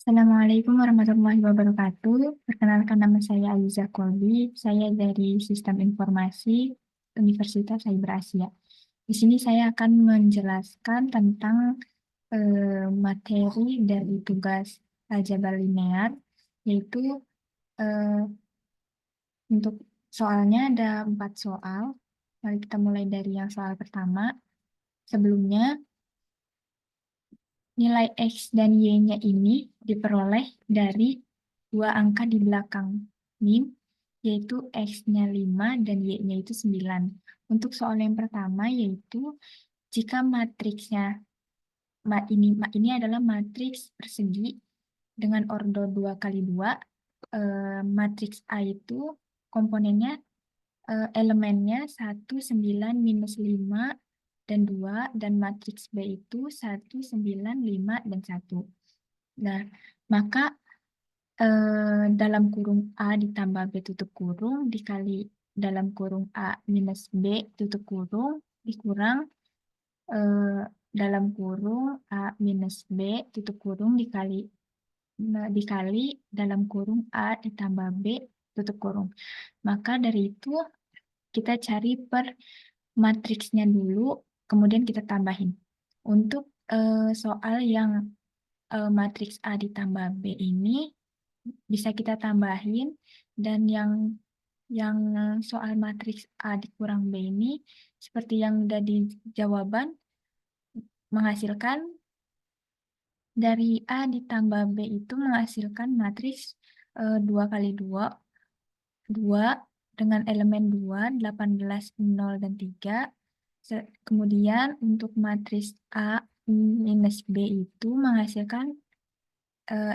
Assalamualaikum warahmatullahi wabarakatuh. Perkenalkan nama saya Aliza Kolbi. Saya dari Sistem Informasi Universitas Cyber Asia. Di sini saya akan menjelaskan tentang materi dari tugas aljabar linear, yaitu eh, untuk soalnya ada 4 soal. Mari kita mulai dari yang soal pertama. Sebelumnya, nilai X dan Y-nya ini diperoleh dari dua angka di belakang MIM, yaitu X-nya 5 dan Y-nya itu 9. Untuk soal yang pertama yaitu jika matriksnya ini adalah matriks persegi dengan ordo 2 kali 2, matriks A itu komponennya elemennya 1, 9, minus 5, dan 2, dan matriks B itu 1, 9, 5, dan 1. Nah, maka dalam kurung A ditambah B tutup kurung dikali dalam kurung A minus B tutup kurung dikurang eh, dalam kurung A minus B tutup kurung dikali dalam kurung A ditambah B tutup kurung. Maka dari itu kita cari per matriksnya dulu, kemudian kita tambahin. Untuk soal yang matriks A ditambah B ini bisa kita tambahin, dan yang soal matriks A dikurang B ini seperti yang udah di jawaban menghasilkan dari A ditambah B itu menghasilkan matriks 2 kali 2 dengan elemen 2, 18, 0, dan 3. Kemudian untuk matriks A minus B itu menghasilkan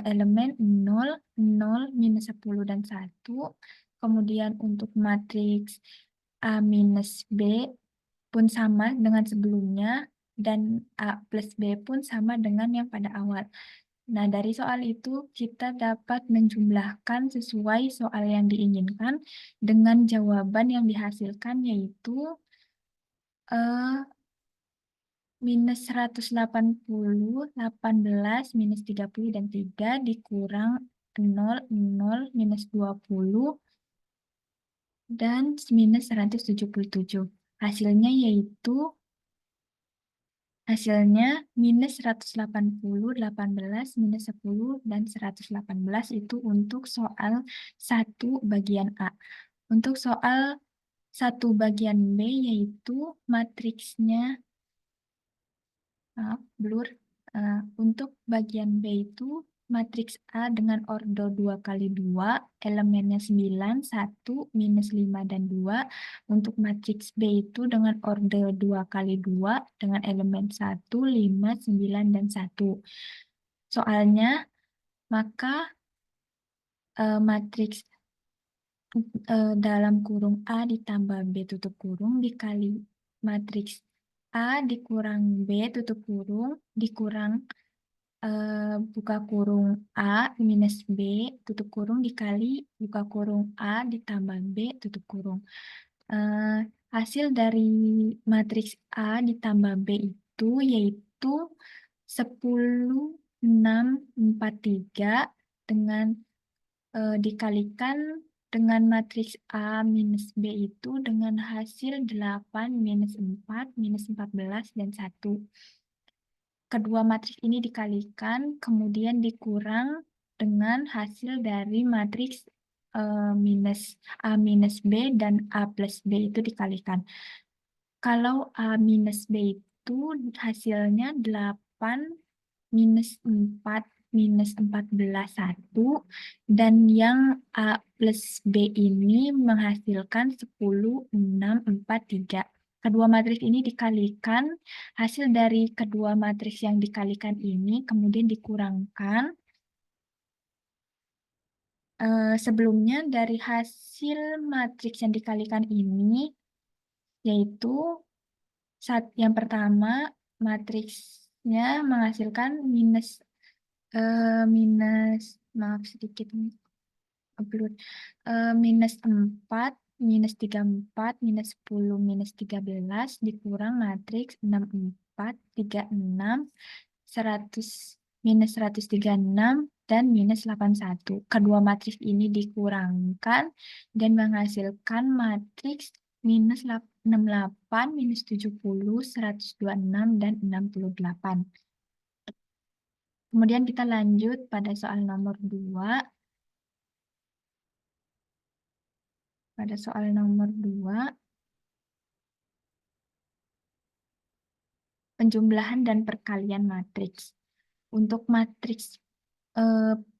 elemen 0, 0, minus 10, dan 1. Kemudian untuk matriks A minus B pun sama dengan sebelumnya, dan A plus B pun sama dengan yang pada awal. Nah, dari soal itu kita dapat menjumlahkan sesuai soal yang diinginkan dengan jawaban yang dihasilkan, yaitu eh, minus 180, 18, minus 30, dan 3 dikurang 0, 0, minus 20, dan minus 177. Hasilnya minus 180, 18, minus 10, dan 118 itu untuk soal 1 bagian A. Untuk soal 1 bagian B yaitu matriksnya, blur. Untuk bagian B itu matriks A dengan ordo 2 kali 2, elemennya 9, 1, minus 5, dan 2. Untuk matriks B itu dengan ordo 2 kali 2 dengan elemen 1, 5, 9, dan 1. Soalnya, maka matriks dalam kurung A ditambah B tutup kurung dikali matriks A dikurang B tutup kurung dikurang buka kurung A minus B tutup kurung dikali buka kurung A ditambah B tutup kurung. Eh, Hasil dari matriks A ditambah B itu yaitu 10, 6, 4, 3 dengan dikalikan dengan matriks A minus B itu dengan hasil 8, minus 4, minus 14, dan 1. Kedua matriks ini dikalikan, kemudian dikurang dengan hasil dari matriks minus A minus B dan A plus B itu dikalikan. Kalau A minus B itu hasilnya 8, minus 4, minus 14, 1. Dan yang A plus B ini menghasilkan 10, 6, 4, 3. Kedua matriks ini dikalikan, hasil dari kedua matriks yang dikalikan ini kemudian dikurangkan. Sebelumnya dari hasil matriks yang dikalikan ini, yaitu yang pertama matriksnya menghasilkan minus maaf sedikit upload minus 4, minus 34, minus 10, minus 13 dikurang matriks 64, 36, 100, minus 136, dan minus 81. Kedua matriks ini dikurangkan dan menghasilkan matriks minus 68, minus 70, 126, dan 68. Kemudian kita lanjut pada soal nomor 2. Pada soal nomor 2, penjumlahan dan perkalian matriks. Untuk matriks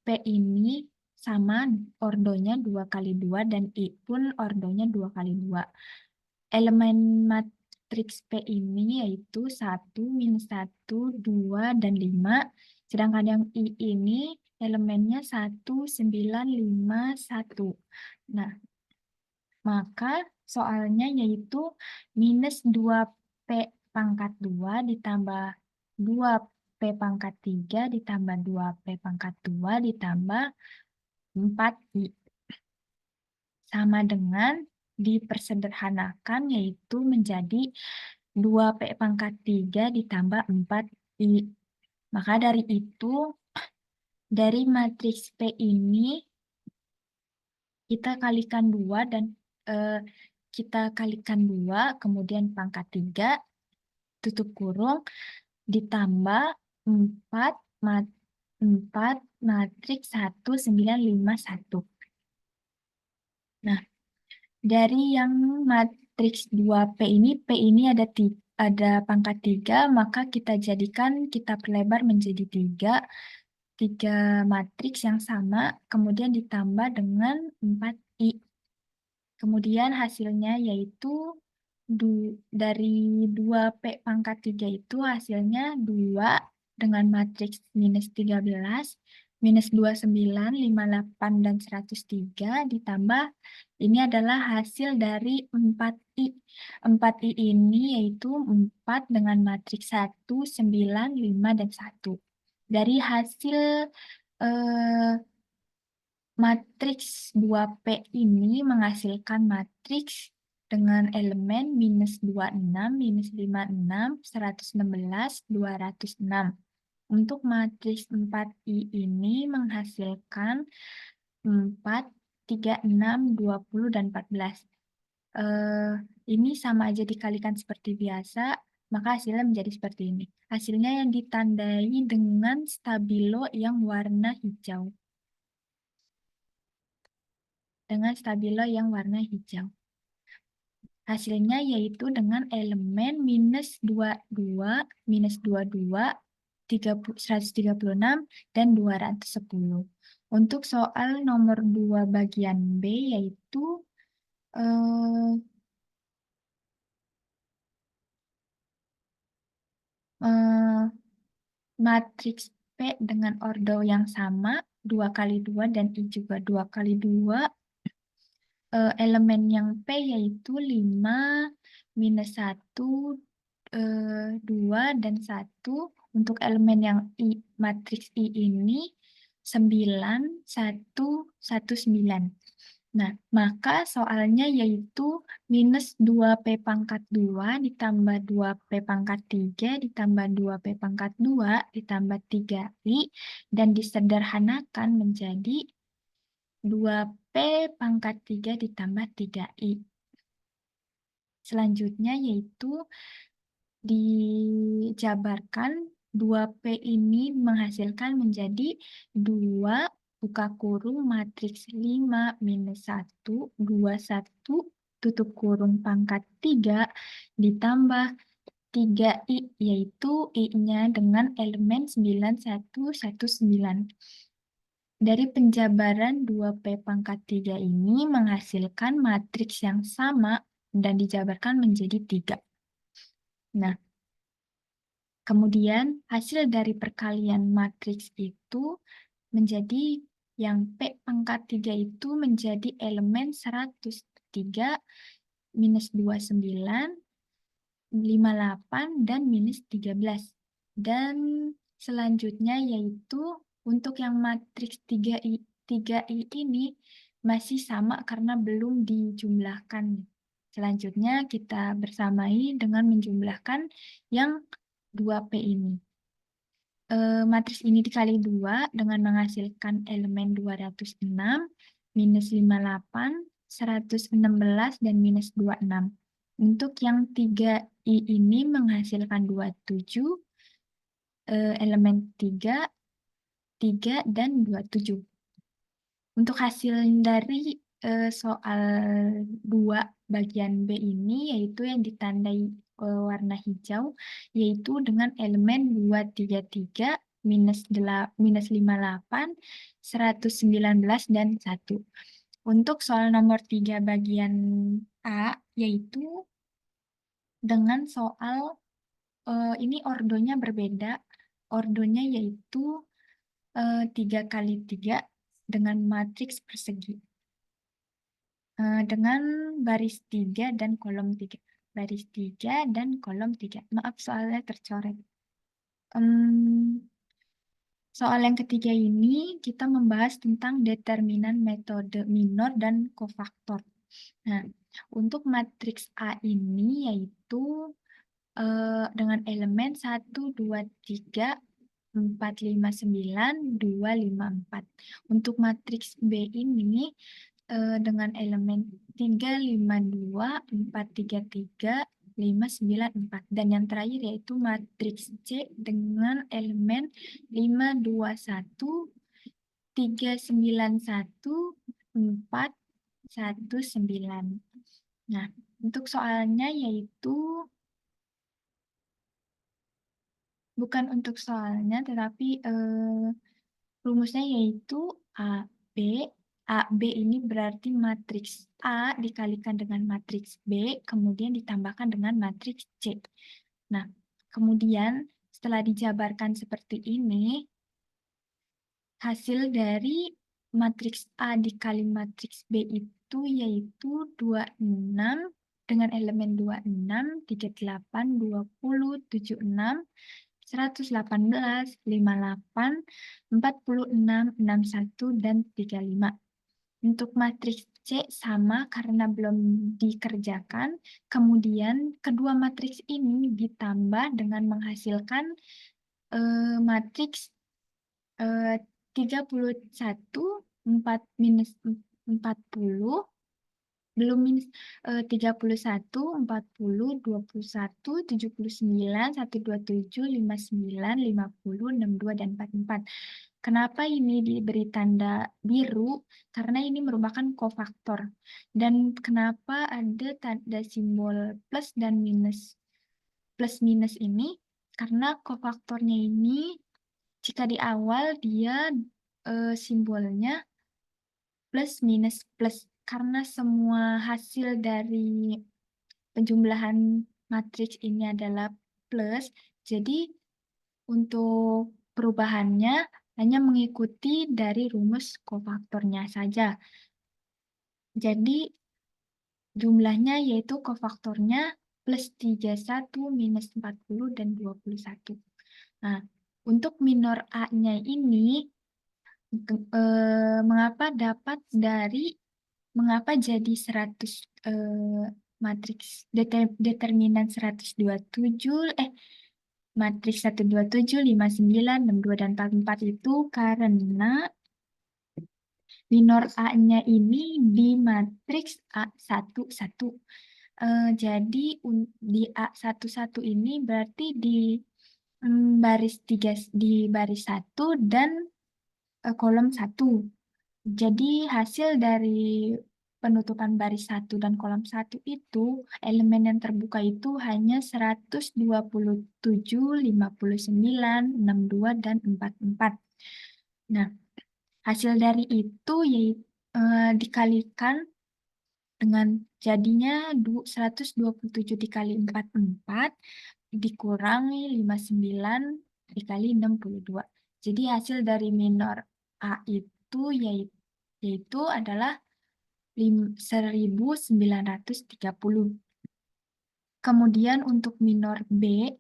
P ini sama ordonya 2 kali 2 dan I pun ordonya 2 kali 2. Elemen matriks P ini yaitu 1, minus 1, 2, dan 5. Sedangkan yang I ini elemennya 1, 9, 5, 1. Nah, maka soalnya yaitu minus 2P pangkat 2 ditambah 2P pangkat 3 ditambah 2P pangkat 2 ditambah 4I. Sama dengan dipersederhanakan yaitu menjadi 2P pangkat 3 ditambah 4I. Maka dari itu, dari matriks P ini kita kalikan 2 dan kita kalikan 2, kemudian pangkat 3, tutup kurung, ditambah 4 matriks 1, 9, 5, 1. Nah, dari yang matriks 2P ini, P ini ada pangkat 3, maka kita jadikan, kita perlebar menjadi 3 matriks yang sama, kemudian ditambah dengan 4I. Kemudian hasilnya yaitu dari 2P pangkat 3 itu hasilnya 2 dengan matriks minus 13, minus 29, 58, dan 103 ditambah ini adalah hasil dari 4I. 4I ini yaitu 4 dengan matriks 1, 9, 5, dan 1. Dari hasil matriks 2P ini menghasilkan matriks dengan elemen minus 26, minus 56, 116, 206. Untuk matriks 4I ini menghasilkan 4, 3, 6, 20, dan 14. Ini sama aja dikalikan seperti biasa, maka hasilnya menjadi seperti ini. Hasilnya yang ditandai dengan stabilo yang warna hijau. Dengan stabilo yang warna hijau. Hasilnya yaitu dengan elemen minus 22, minus 22, 136, dan 210. Untuk soal nomor 2 bagian B yaitu matriks P dengan ordo yang sama, 2 kali 2 dan I juga 2 kali 2. Elemen yang P yaitu 5, minus 1, 2, dan 1. Untuk elemen yang I, matriks I ini 9, 1, 1, 9. Nah, maka soalnya yaitu minus 2P pangkat 2 ditambah 2P pangkat 3 ditambah 2P pangkat 2 ditambah 3I dan disederhanakan menjadi 2P pangkat 3 ditambah 3I. Selanjutnya yaitu dijabarkan 2P ini menghasilkan menjadi 2 buka kurung matriks 5 minus 1, 2, 1, tutup kurung pangkat 3 ditambah 3I, yaitu I-nya dengan elemen 9, 1, 1, 9. Dari penjabaran 2P pangkat 3 ini menghasilkan matriks yang sama dan dijabarkan menjadi 3. Nah, kemudian hasil dari perkalian matriks itu menjadi yang P pangkat 3 itu menjadi elemen 103, minus 29, 58, dan minus 13. Dan selanjutnya yaitu untuk yang matriks 3I ini masih sama karena belum dijumlahkan. Selanjutnya kita bersamai dengan menjumlahkan yang 2P ini. matriks ini dikali 2 dengan menghasilkan elemen 206, minus 58, 116, dan minus 26. Untuk yang 3i ini menghasilkan 27, elemen 3, 3, dan 27. Untuk hasil dari soal 2 bagian B ini, yaitu yang ditandai warna hijau, yaitu dengan elemen 233, minus 58, 119, dan 1. Untuk soal nomor 3 bagian A, yaitu dengan soal ini ordonya berbeda. Ordonya yaitu 3 kali 3 dengan matriks persegi. Dengan baris 3 dan kolom 3. Baris 3 dan kolom 3. Maaf, soalnya tercoret. Soal yang ketiga ini kita membahas tentang determinan metode minor dan kofaktor. Nah, untuk matriks A ini yaitu dengan elemen 1, 2, 3, 4, 5, 9, 2, 5, 4. Untuk matriks B ini dengan elemen 3, 5, 2, 4, 3, 3, 5, 9, 4. Dan yang terakhir yaitu matriks C dengan elemen 5, 2, 1, 3, 9, 1, 4, 1, 9. Nah, untuk soalnya yaitu, bukan untuk soalnya, tetapi rumusnya yaitu AB. AB ini berarti matriks A dikalikan dengan matriks B, kemudian ditambahkan dengan matriks C. Nah, kemudian setelah dijabarkan seperti ini, hasil dari matriks A dikali matriks B itu yaitu 26 dengan elemen 26, 38, 20, 76, 118, 58, 46, 61, dan 35. Untuk matriks C sama karena belum dikerjakan. Kemudian kedua matriks ini ditambah dengan menghasilkan matriks 31, 4 minus 40, belum minus 31, 40, 21, 79, 127, 59, 50, 62, dan 44. Kenapa ini diberi tanda biru? Karena ini merupakan kofaktor. Dan kenapa ada tanda simbol plus dan minus? Plus minus ini karena kofaktornya ini jika di awal dia simbolnya plus minus plus, karena semua hasil dari penjumlahan matriks ini adalah plus, jadi untuk perubahannya hanya mengikuti dari rumus kofaktornya saja. Jadi jumlahnya yaitu kofaktornya plus 31, minus 40, dan 21. Nah, untuk minor A-nya ini mengapa jadi 100 matriks determinan 127 matriks 127, 59, 62, dan 44 itu karena minor A-nya ini di matriks A11. Jadi di A11 ini berarti di baris 3, di baris 1 dan kolom 1. Jadi hasil dari penutupan baris 1 dan kolom 1 itu, elemen yang terbuka itu hanya 127, 59, 62, dan 44. Nah, hasil dari itu dikalikan dengan jadinya 127 dikali 44 dikurangi 59 dikali 62. Jadi hasil dari minor A itu yaitu adalah 1930. Kemudian untuk minor B,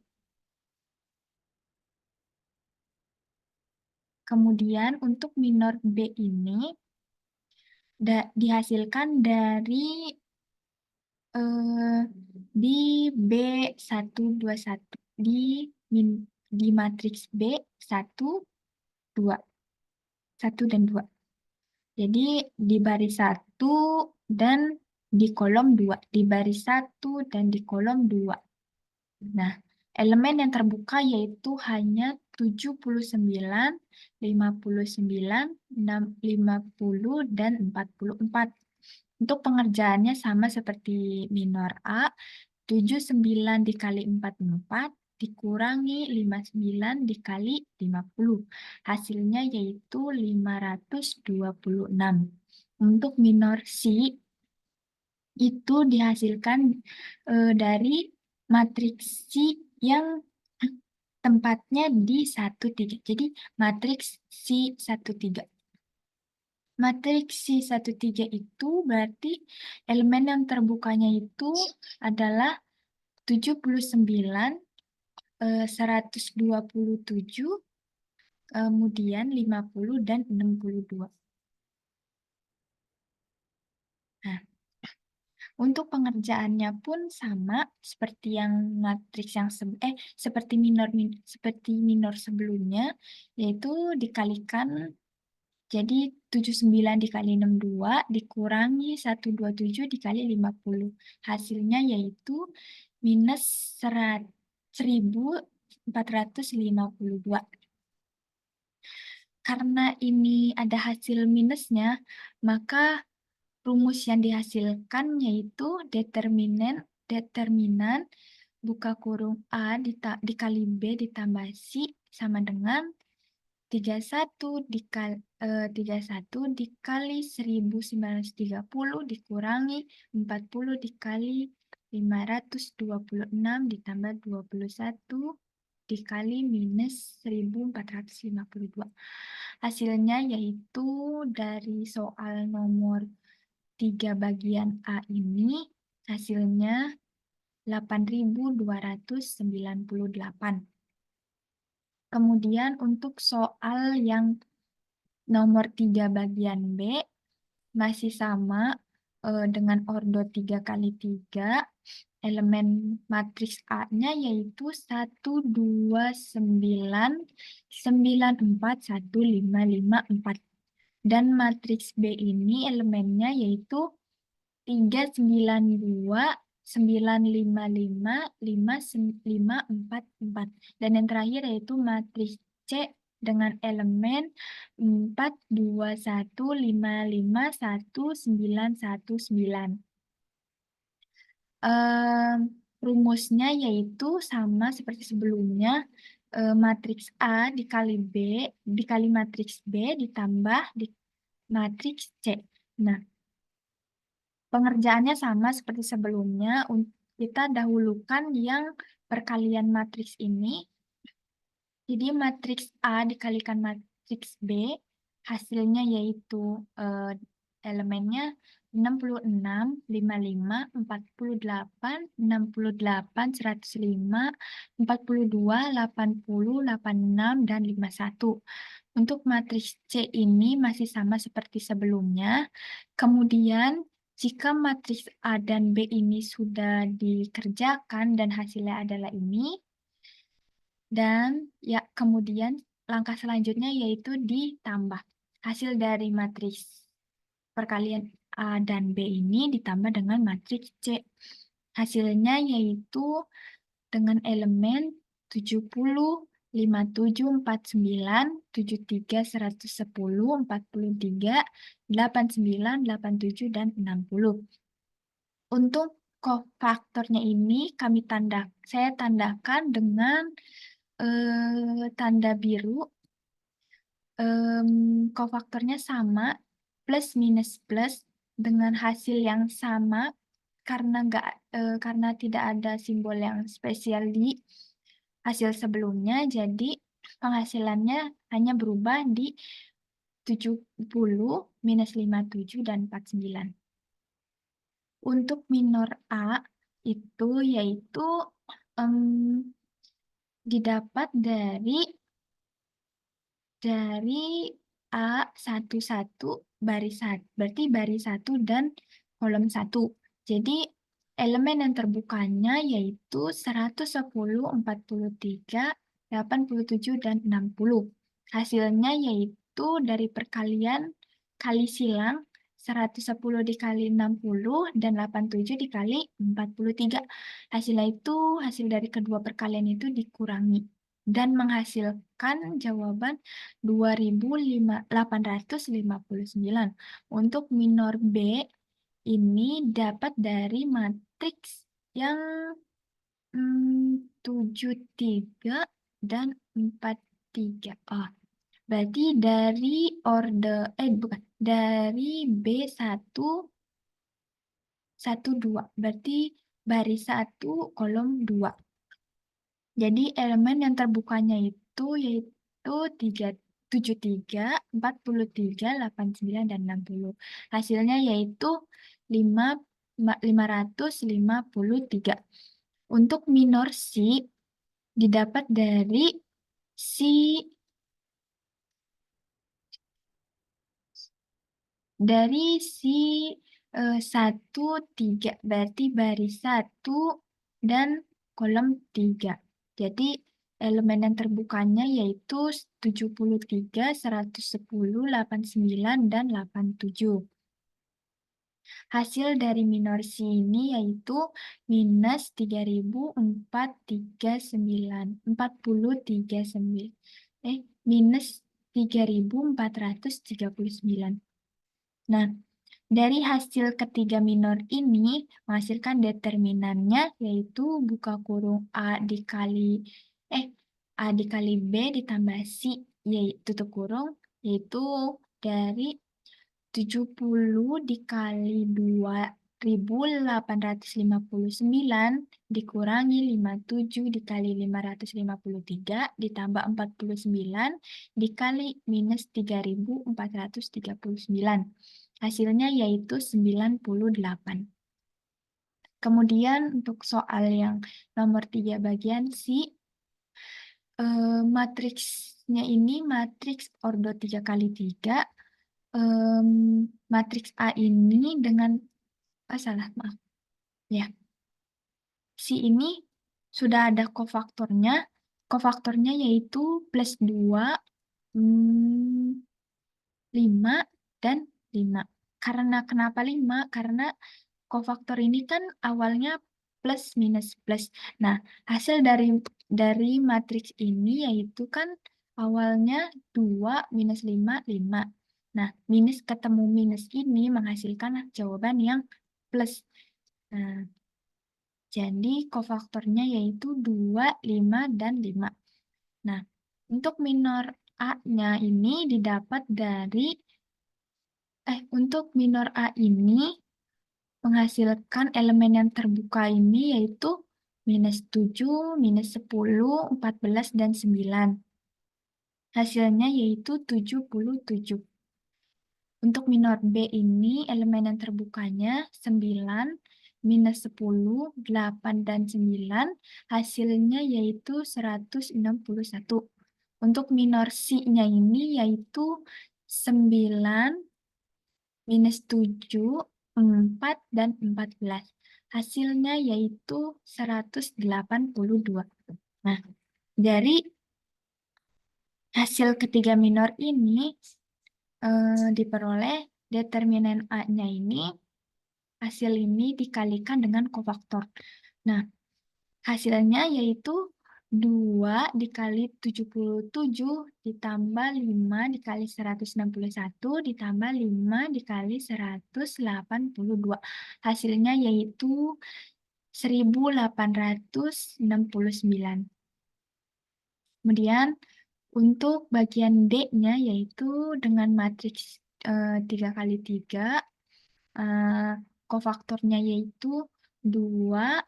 ini dihasilkan dari di B121 di di matriks B 1, 2. 1 dan 2. Jadi di baris 1 dan di kolom 2. Di baris 1 dan di kolom 2. Nah, elemen yang terbuka yaitu hanya 79, 59, 50, dan 44. Untuk pengerjaannya sama seperti minor A, 79 dikali 44 dikurangi 59 dikali 50. Hasilnya yaitu 526. Untuk minor C, itu dihasilkan dari matriks C yang tempatnya di 1,3. Jadi matriks C13. Matriks C13 itu berarti elemen yang terbukanya itu adalah 79, 127, kemudian 50 dan 62. Nah, untuk pengerjaannya pun sama seperti yang matriks yang seperti minor sebelumnya, yaitu dikalikan. Jadi 79 dikali 62 dikurangi 127 dikali 50. Hasilnya yaitu minus 1452. Karena ini ada hasil minusnya, maka rumus yang dihasilkan yaitu determinan buka kurung A dikali B ditambah C sama dengan 31 dikali 1930 dikurangi 40 dikali 526 ditambah 21 dikali minus 1452. Hasilnya yaitu dari soal nomor 3 bagian A ini hasilnya 8.298. Kemudian untuk soal yang nomor 3 bagian B masih sama dengan ordo 3 kali 3. Elemen matriks A-nya yaitu 1, 2, 9, 9, 4, 1, 5, 5, 4. Dan matriks B ini elemennya yaitu 3, 9, 2, 9, 5, 5, 5, 5, 4, 4. Dan yang terakhir yaitu matriks C dengan elemen 4, 2, 1, 5, 5, 1, 9, 1, 9. Rumusnya yaitu sama seperti sebelumnya, matriks A dikali B dikali matriks B ditambah di matriks C. Nah, pengerjaannya sama seperti sebelumnya. Kita dahulukan yang perkalian matriks ini. Jadi matriks A dikalikan matriks B, hasilnya yaitu elemennya 66, 55, 48, 68, 105, 42, 80, 86, dan 51. Untuk matriks C ini masih sama seperti sebelumnya. Kemudian jika matriks A dan B ini sudah dikerjakan dan hasilnya adalah ini, dan ya kemudian langkah selanjutnya yaitu ditambah. Hasil dari matriks perkalian A dan B ini ditambah dengan matriks C. Hasilnya yaitu dengan elemen 70, 57, 49, 73, 110, 43, 89, 87, dan 60. Untuk kofaktornya ini saya tandakan dengan tanda biru. Kofaktornya sama, plus minus plus dengan hasil yang sama karena tidak ada simbol yang spesial di hasil sebelumnya, jadi penghasilannya hanya berubah di 70, minus 57, dan 49. Untuk minor A itu yaitu didapat dari A11 baris 1, berarti baris 1 dan kolom 1. Jadi elemen yang terbukanya yaitu 110, 43, 87, dan 60. Hasilnya yaitu dari perkalian kali silang 110 dikali 60 dan 87 dikali 43. Hasilnya itu, hasil dari kedua perkalian itu dikurangi dan menghasilkan jawaban 2859. Untuk minor B ini dapat dari matriks yang 73 dan 43. Oh, berarti dari bukan, dari B1, 2. Berarti baris 1, kolom 2. Jadi elemen yang terbukanya itu yaitu 73, 43, 89, dan 60. Hasilnya yaitu 553. Untuk minor C didapat dari si 1, 3. Berarti baris 1 dan kolom 3. Jadi elemen yang terbukanya yaitu 73, 110, 89, dan 87. Hasil dari minor C ini yaitu minus 3.439. Minus 3.439. Nah, dari hasil ketiga minor ini menghasilkan determinannya yaitu buka kurung A dikali B ditambah C yaitu tutup kurung yaitu dari 70 dikali 2.859 dikurangi 57 dikali 553 ditambah 49 dikali minus 3.439. Hasilnya yaitu 98. Kemudian untuk soal yang nomor 3 bagian C, matriksnya ini matriks ordo 3x3. Matriks A ini dengan maaf ya, C ini sudah ada kofaktornya. Kofaktornya yaitu plus 2, 5, dan 5. Karena kenapa 5? Karena kofaktor ini kan awalnya plus minus plus. Nah, hasil dari matriks ini yaitu kan awalnya 2 minus 5, 5. Nah, minus ketemu minus ini menghasilkan jawaban yang plus. Nah, jadi kofaktornya yaitu 2, 5, dan 5. Nah, untuk minor A-nya ini didapat dari untuk minor A ini menghasilkan elemen yang terbuka ini yaitu minus 7, minus 10, 14, dan 9. Hasilnya yaitu 77. Untuk minor B ini elemen yang terbukanya 9, minus 10, 8, dan 9. Hasilnya yaitu 161. Untuk minor C-nya ini yaitu 9, minus 7, 4, dan 14. Hasilnya yaitu 182. Nah, dari hasil ketiga minor ini diperoleh determinan A-nya ini, hasil ini dikalikan dengan kofaktor. Nah, hasilnya yaitu 2 dikali 77 ditambah 5 dikali 161 ditambah 5 dikali 182. Hasilnya yaitu 1869. Kemudian untuk bagian D-nya yaitu dengan matriks 3x3, kofaktornya yaitu 2,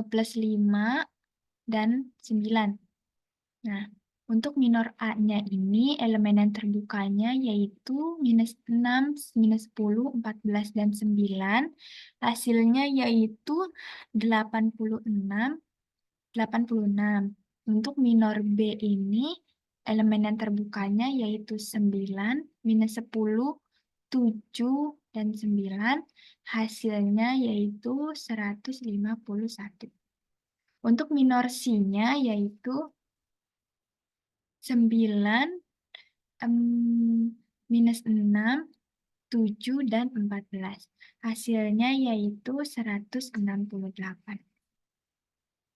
plus 5, dan 9. Nah, untuk minor A-nya ini elemen yang terbukanya yaitu minus 6, minus 10, 14, dan 9. Hasilnya yaitu 86. Untuk minor B ini elemen yang terbukanya yaitu 9, minus 10, 7, dan 9. Hasilnya yaitu 151. Untuk minor C-nya yaitu 9, minus 6, 7, dan 14. Hasilnya yaitu 168.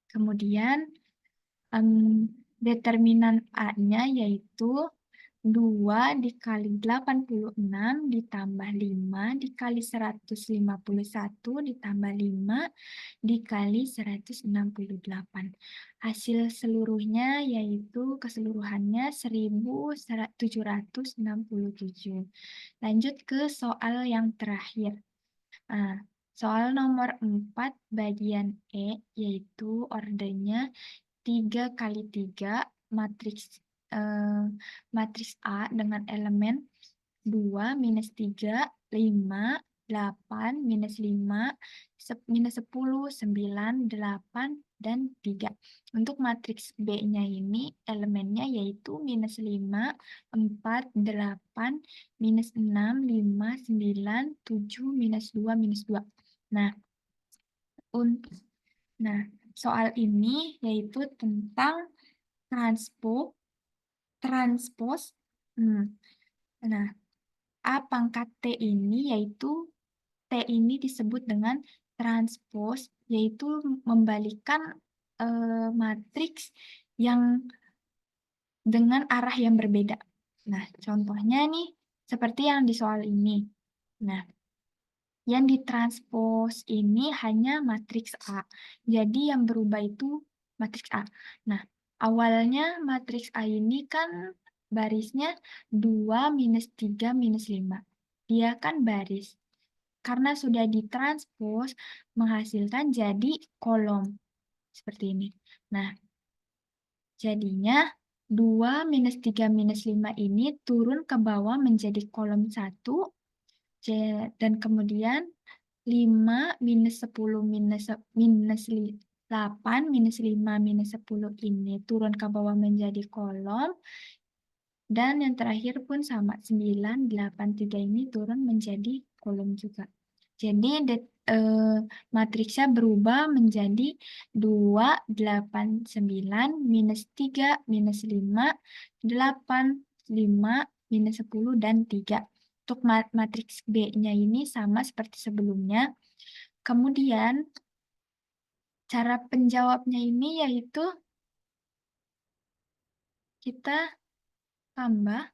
Kemudian determinan A-nya yaitu 2 dikali 86 ditambah 5 dikali 151 ditambah 5 dikali 168. Hasil seluruhnya yaitu keseluruhannya 1767. Lanjut ke soal yang terakhir. Nah, soal nomor 4 bagian E yaitu ordernya 3 kali 3 matriks A dengan elemen 2, minus 3, 5, 8, minus 5, minus 10, 9, 8, dan 3. Untuk matriks B-nya ini elemennya yaitu minus 5, 4, 8, minus 6, 5, 9, 7, minus 2, minus 2. Nah, soal ini yaitu tentang transpos. Nah, A pangkat T ini yaitu T ini disebut dengan transpos, yaitu membalikan matriks yang dengan arah yang berbeda. Nah, contohnya nih seperti yang di soal ini. Nah, yang ditranspos ini hanya matriks A. Jadi yang berubah itu matriks A. Nah, awalnya matriks A ini kan barisnya 2, minus 3, minus 5. Dia kan baris. Karena sudah ditranspos, menghasilkan jadi kolom. Seperti ini. Nah, jadinya 2, minus 3, minus 5 ini turun ke bawah menjadi kolom 1. Dan kemudian 5, minus 10, minus 8, minus 5, minus 10 ini turun ke bawah menjadi kolom. Dan yang terakhir pun sama, 9, 8, 3 ini turun menjadi kolom juga. Jadi matriksnya berubah menjadi 2, 8, 9, minus 3, minus 5, 8, 5, minus 10, dan 3. Untuk matriks B-nya ini sama seperti sebelumnya. Kemudian, cara penjawabnya ini yaitu kita tambahkan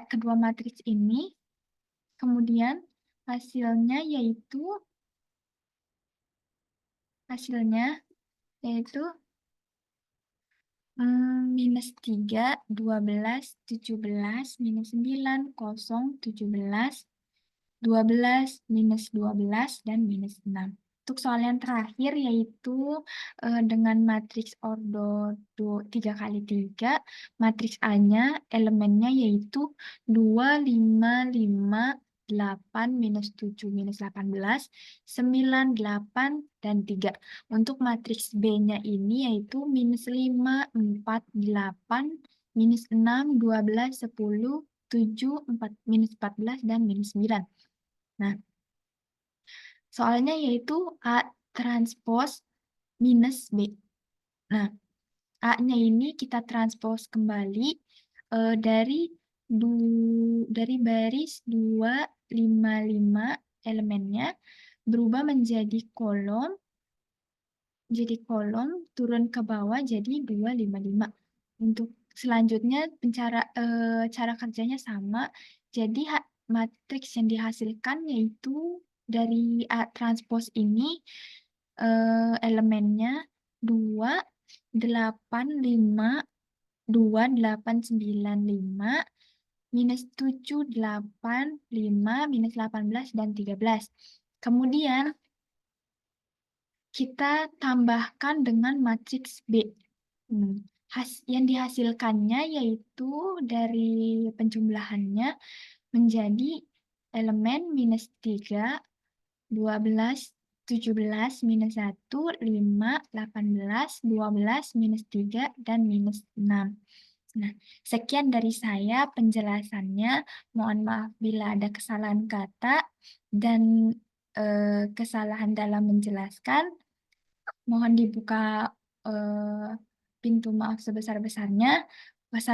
kedua matriks ini, kemudian hasilnya yaitu minus 3, 12, 17, minus 9, 0, 17, 12, minus 12, dan minus 6. Untuk soal yang terakhir yaitu dengan matriks ordo 3 kali 3, matriks A-nya elemennya yaitu 2, 5, 5, 8, minus 7, minus 18, 9, 8, dan 3. Untuk matriks B-nya ini yaitu minus 5, 4, 8, minus 6, 12, 10, 7, 4, minus 14, dan minus 9. Nah, soalnya yaitu A transpos minus B. Nah, A-nya ini kita transpos kembali dari baris 2, 5, 5 elemennya berubah menjadi kolom, turun ke bawah jadi 2, 5, 5. Untuk selanjutnya cara kerjanya sama. Jadi matriks yang dihasilkan yaitu dari A transpos ini elemennya 2, 8, 5, 2, 8, 9, 5, minus 7, 8, 5, minus 18, dan 13. Kemudian kita tambahkan dengan matriks B. Yang dihasilkannya yaitu dari penjumlahannya menjadi elemen minus 3, 12, 17, minus 1, 5, 18, 12, minus 3, dan minus 6. Nah, sekian dari saya penjelasannya. Mohon maaf bila ada kesalahan kata dan kesalahan dalam menjelaskan. Mohon dibuka pintu maaf sebesar-besarnya,